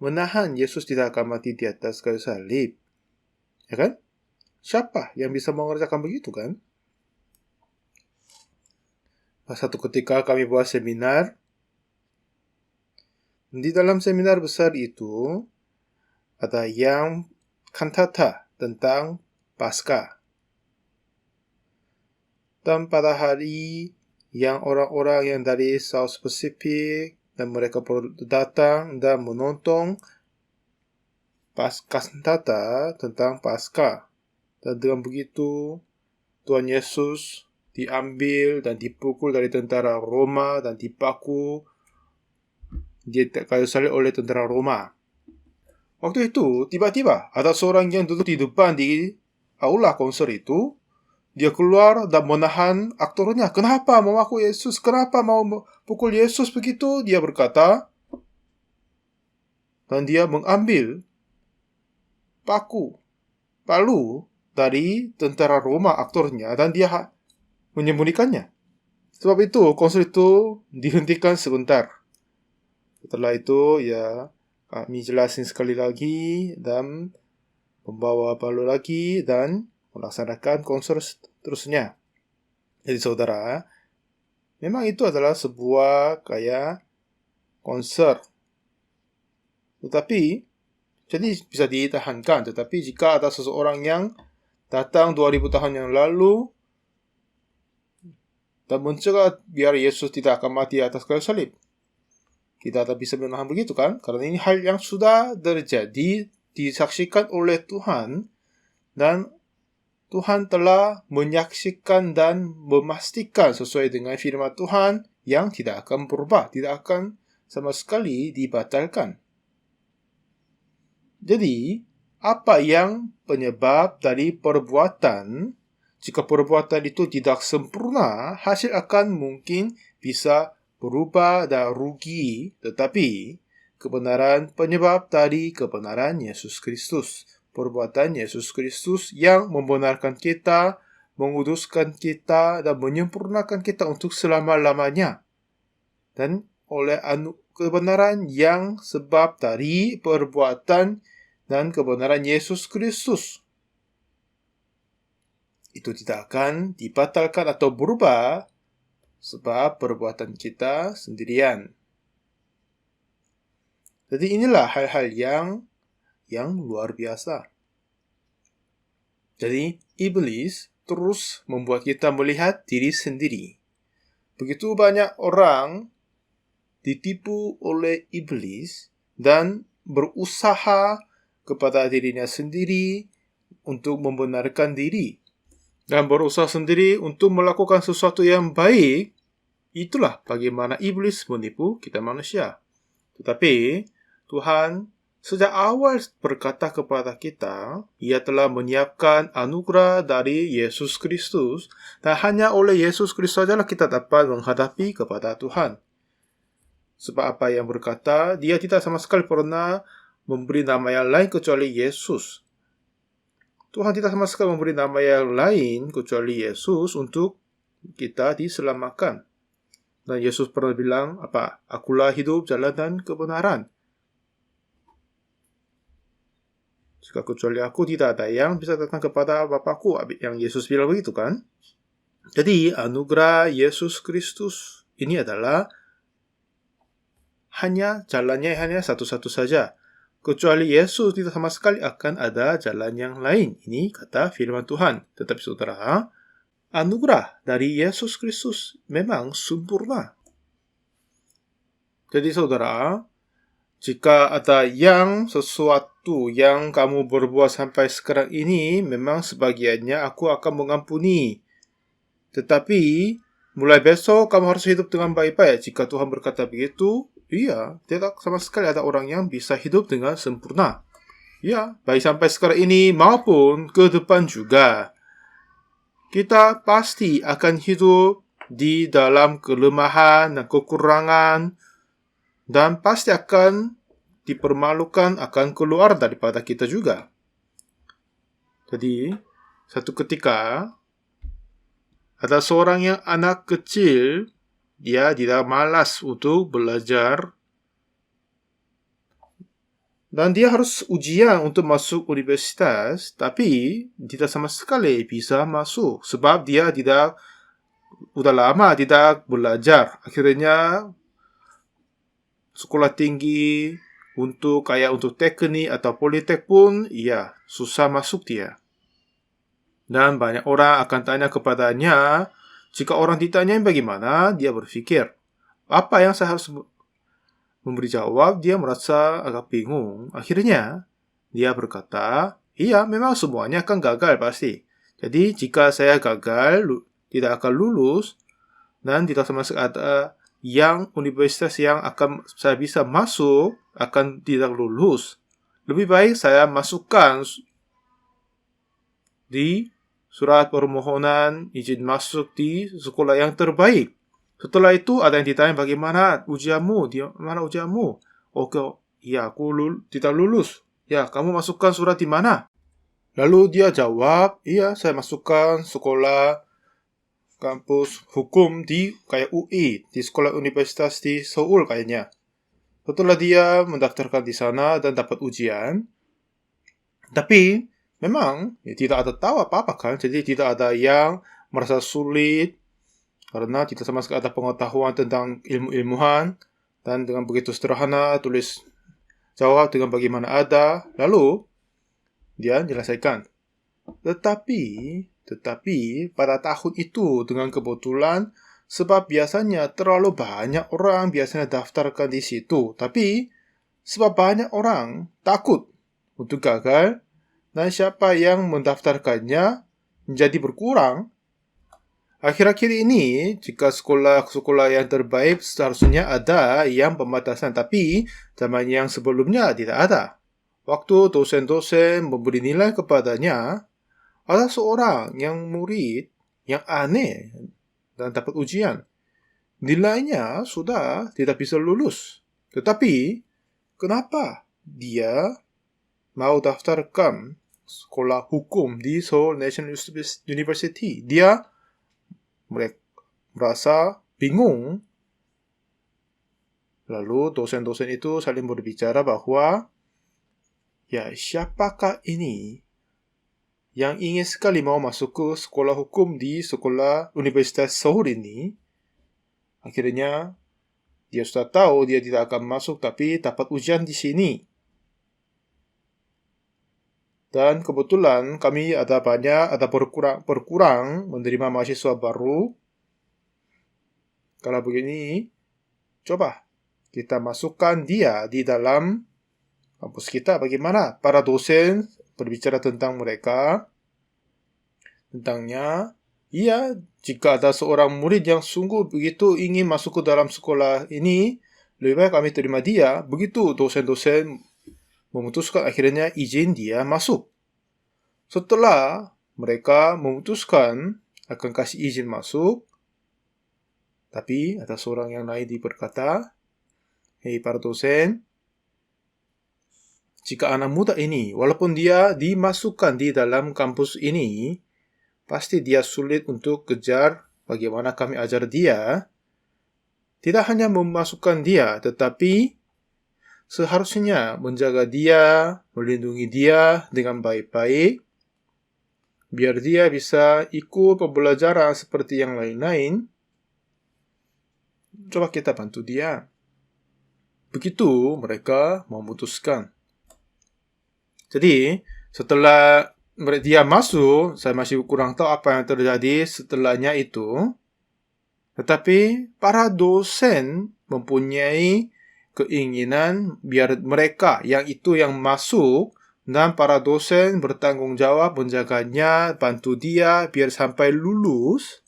Speaker 1: menahan Yesus tidak akan mati di atas kayu salib. Ya kan? Siapa yang bisa mengerjakan begitu kan? Satu ketika kami buat seminar. Di dalam seminar besar itu ada yang kantata tentang Paskah. Dan pada hari yang orang-orang yang dari South Pacific dan mereka perlu datang dan menonton kantata tentang Paskah. Dan dengan begitu Tuhan Yesus diambil dan dipukul dari tentara Roma dan dipaku di kayu salib oleh tentara Roma. Waktu itu, tiba-tiba ada seorang yang duduk di depan di aula konser itu. Dia keluar dan menahan aktornya. Kenapa memaku Yesus? Kenapa mau pukul Yesus begitu? Dia berkata. Dan dia mengambil palu dari tentara Roma aktornya dan dia menyembunyikannya. Sebab itu, konser itu dihentikan sebentar. Setelah itu, ya kami jelasin sekali lagi dan membawa palu lagi dan melaksanakan konser terusnya. Jadi saudara, memang itu adalah sebuah kayak konser. Tetapi, jadi bisa ditahankan. Tetapi jika ada seseorang yang datang 2000 tahun yang lalu dan mencegah biar Yesus tidak akan mati atas kayu salib, kita tak bisa menahan begitu kan? Karena ini hal yang sudah terjadi, disaksikan oleh Tuhan, dan Tuhan telah menyaksikan dan memastikan sesuai dengan firman Tuhan yang tidak akan berubah, tidak akan sama sekali dibatalkan. Jadi, apa yang penyebab dari perbuatan? Jika perbuatan itu tidak sempurna, hasil akan mungkin bisa berubah dan rugi. Tetapi, kebenaran penyebab dari kebenaran Yesus Kristus. Perbuatan Yesus Kristus yang membenarkan kita, menguduskan kita, dan menyempurnakan kita untuk selama-lamanya. Dan oleh kebenaran yang sebab dari perbuatan dan kebenaran Yesus Kristus. Itu tidak akan dibatalkan atau berubah sebab perbuatan kita sendirian. Jadi inilah hal-hal yang luar biasa. Jadi iblis terus membuat kita melihat diri sendiri. Begitu banyak orang ditipu oleh iblis dan berusaha kepada dirinya sendiri untuk membenarkan diri. Dan berusaha sendiri untuk melakukan sesuatu yang baik. Itulah bagaimana iblis menipu kita manusia. Tetapi Tuhan sejak awal berkata kepada kita, Ia telah menyiapkan anugerah dari Yesus Kristus, dan hanya oleh Yesus Kristus sajalah kita dapat menghadapi kepada Tuhan. Sebab apa yang berkata, Dia tidak sama sekali pernah memberi nama yang lain kecuali Yesus. Tuhan tidak sama sekali memberi nama yang lain kecuali Yesus untuk kita diselamatkan. Dan Yesus pernah bilang, Akulah hidup, jalan, dan kebenaran. Jika kecuali aku, tidak ada yang bisa datang kepada Bapakku. Yang Yesus bilang begitu kan? Jadi, anugerah Yesus Kristus ini adalah jalannya hanya satu-satu saja. Kecuali Yesus, tidak sama sekali akan ada jalan yang lain. Ini kata firman Tuhan. Tetapi saudara, anugerah dari Yesus Kristus memang sempurna. Jadi saudara, jika ada sesuatu yang kamu berbuat sampai sekarang ini, memang sebagiannya aku akan mengampuni. Tetapi, mulai besok kamu harus hidup dengan baik-baik. Jika Tuhan berkata begitu, iya, tidak sama sekali ada orang yang bisa hidup dengan sempurna. Ya, baik sampai sekarang ini maupun ke depan juga. Kita pasti akan hidup di dalam kelemahan dan kekurangan, dan pasti akan dipermalukan, akan keluar daripada kita juga. Jadi, satu ketika, ada seorang yang anak kecil, dia tidak malas untuk belajar, dan dia harus ujian untuk masuk universitas, tapi tidak sama sekali bisa masuk, sebab dia udah lama tidak belajar. Akhirnya, sekolah tinggi untuk teknik atau politek pun, susah masuk dia. Dan banyak orang akan tanya kepadanya. Jika orang ditanya bagaimana, dia berpikir, apa yang saya harus memberi jawab? Dia merasa agak bingung. Akhirnya, dia berkata, iya, memang semuanya akan gagal pasti. Jadi, jika saya gagal, tidak akan lulus, dan tidak sama sekali ada yang universitas yang akan saya bisa masuk akan tidak lulus. Lebih baik saya masukkan di surat permohonan izin masuk di sekolah yang terbaik. Setelah itu ada yang ditanya, bagaimana ujianmu? Mana ujianmu? Oke, iya, aku tidak lulus. Ya, kamu masukkan surat di mana? Lalu dia jawab, iya, saya masukkan sekolah kampus hukum di kayak UI, di sekolah universitas di Seoul kayaknya. Setelah dia mendaftarkan di sana dan dapat ujian, tapi memang tidak ada tahu apa-apa kan, jadi tidak ada yang merasa sulit karena tidak sama sekali ada pengetahuan tentang ilmu-ilmuwan, dan dengan begitu sederhana tulis jawab dengan bagaimana ada, lalu dia menyelesaikan. Tetapi pada tahun itu dengan kebetulan, sebab biasanya terlalu banyak orang biasanya daftarkan di situ, tapi sebab banyak orang takut untuk gagal, dan siapa yang mendaftarkannya menjadi berkurang. Akhir-akhir ini, jika sekolah-sekolah yang terbaik seharusnya ada yang pembatasan, tapi zaman yang sebelumnya tidak ada. Waktu dosen-dosen memberi nilai kepadanya, ada seorang murid yang aneh dan dapat ujian. Nilainya sudah tidak bisa lulus. Tetapi kenapa dia mau daftarkan sekolah hukum di Seoul National University. Dia merasa bingung. Lalu dosen-dosen itu saling berbicara bahwa, ya siapakah ini yang ingin sekali mau masuk ke sekolah hukum di sekolah Universitas Seoul ini? Akhirnya dia sudah tahu dia tidak akan masuk tapi dapat ujian di sini. Dan kebetulan kami ada berkurang menerima mahasiswa baru. Kalau begini, coba kita masukkan dia di dalam kampus kita. Bagaimana? Para dosen berbicara tentang mereka. Tentangnya, iya, jika ada seorang murid yang sungguh begitu ingin masuk ke dalam sekolah ini, lebih baik kami terima dia. Begitu dosen-dosen memutuskan akhirnya izin dia masuk. Setelah mereka memutuskan akan kasih izin masuk, tapi ada seorang yang lain berkata, hei para dosen, jika anak muda ini, walaupun dia dimasukkan di dalam kampus ini, pasti dia sulit untuk kejar bagaimana kami ajar dia. Tidak hanya memasukkan dia, tetapi seharusnya menjaga dia, melindungi dia dengan baik-baik, biar dia bisa ikut pembelajaran seperti yang lain-lain. Coba kita bantu dia. Begitu mereka memutuskan. Jadi, setelah dia masuk, saya masih kurang tahu apa yang terjadi setelahnya itu. Tetapi para dosen mempunyai keinginan biar mereka yang masuk, dan para dosen bertanggung jawab menjaganya, bantu dia biar sampai lulus.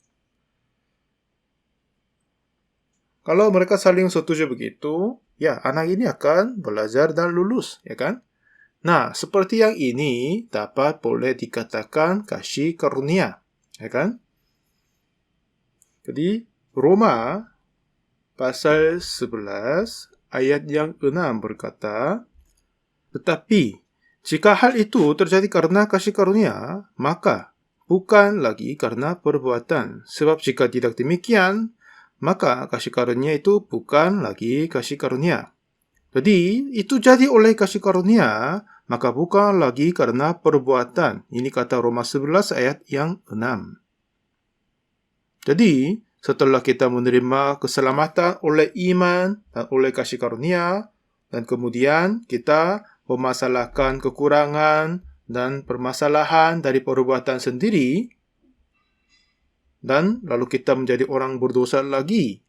Speaker 1: Kalau mereka saling setuju begitu, ya anak ini akan belajar dan lulus, ya kan? Nah, seperti yang ini dapat boleh dikatakan kasih karunia, ya kan? Jadi, Roma pasal 11 ayat yang 6 berkata, tetapi jika hal itu terjadi karena kasih karunia, maka bukan lagi karena perbuatan. Sebab jika tidak demikian, maka kasih karunia itu bukan lagi kasih karunia. Jadi, itu jadi oleh kasih karunia, maka bukan lagi karena perbuatan. Ini kata Roma 11 ayat yang 6. Jadi, setelah kita menerima keselamatan oleh iman dan oleh kasih karunia, dan kemudian kita memasalahkan kekurangan dan permasalahan dari perbuatan sendiri, dan lalu kita menjadi orang berdosa lagi.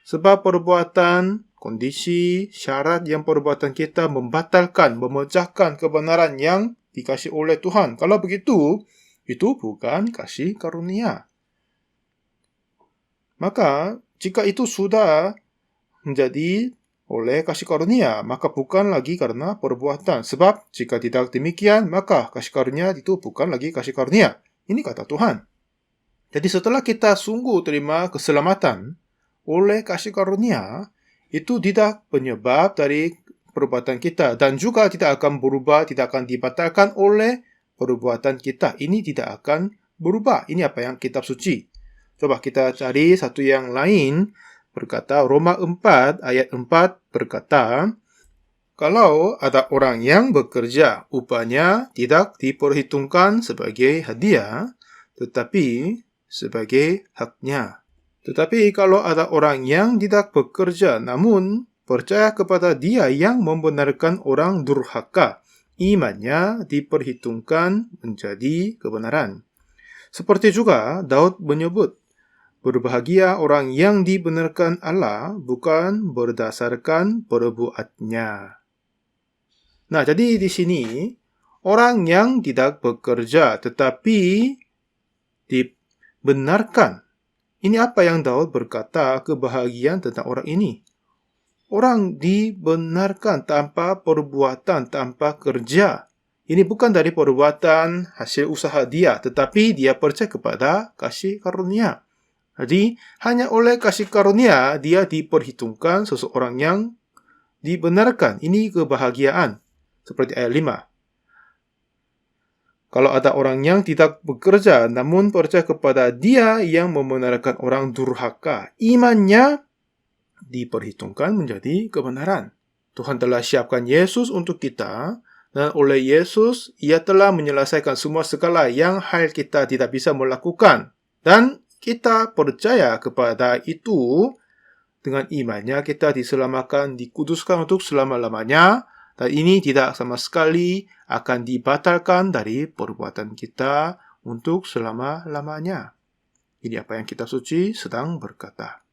Speaker 1: Sebab perbuatan, kondisi, syarat yang perbuatan kita membatalkan, memecahkan kebenaran yang dikasih oleh Tuhan. Kalau begitu, itu bukan kasih karunia. Maka, jika itu sudah menjadi oleh kasih karunia, maka bukan lagi karena perbuatan. Sebab, jika tidak demikian, maka kasih karunia itu bukan lagi kasih karunia. Ini kata Tuhan. Jadi setelah kita sungguh terima keselamatan oleh kasih karunia, itu tidak penyebab dari perbuatan kita. Dan juga tidak akan berubah, tidak akan dibatalkan oleh perbuatan kita. Ini tidak akan berubah. Ini apa yang kitab suci. Coba kita cari satu yang lain. Berkata, Roma 4 ayat 4 berkata, kalau ada orang yang bekerja, upahnya tidak diperhitungkan sebagai hadiah, tetapi sebagai haknya. Tetapi kalau ada orang yang tidak bekerja, namun percaya kepada Dia yang membenarkan orang durhaka, imannya diperhitungkan menjadi kebenaran. Seperti juga Daud menyebut, berbahagia orang yang dibenarkan Allah bukan berdasarkan perbuatannya. Nah, jadi di sini orang yang tidak bekerja tetapi dibenarkan. Ini apa yang Daud berkata kebahagiaan tentang orang ini. Orang dibenarkan tanpa perbuatan, tanpa kerja. Ini bukan dari perbuatan hasil usaha dia, tetapi dia percaya kepada kasih karunia. Jadi, hanya oleh kasih karunia dia diperhitungkan seseorang yang dibenarkan. Ini kebahagiaan. Seperti ayat 5. Kalau ada orang yang tidak bekerja namun percaya kepada Dia yang membenarkan orang durhaka, imannya diperhitungkan menjadi kebenaran. Tuhan telah siapkan Yesus untuk kita, dan oleh Yesus Ia telah menyelesaikan semua segala yang hal kita tidak bisa melakukan. Dan kita percaya kepada itu. Dengan imannya kita diselamatkan, dikuduskan untuk selama-lamanya, dan ini tidak sama sekali akan dibatalkan dari perbuatan kita untuk selama-lamanya. Ini apa yang Kitab Suci sedang berkata.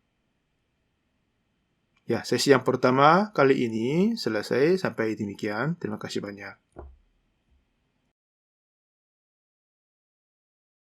Speaker 1: Ya, sesi yang pertama kali ini selesai. Sampai demikian. Terima kasih banyak.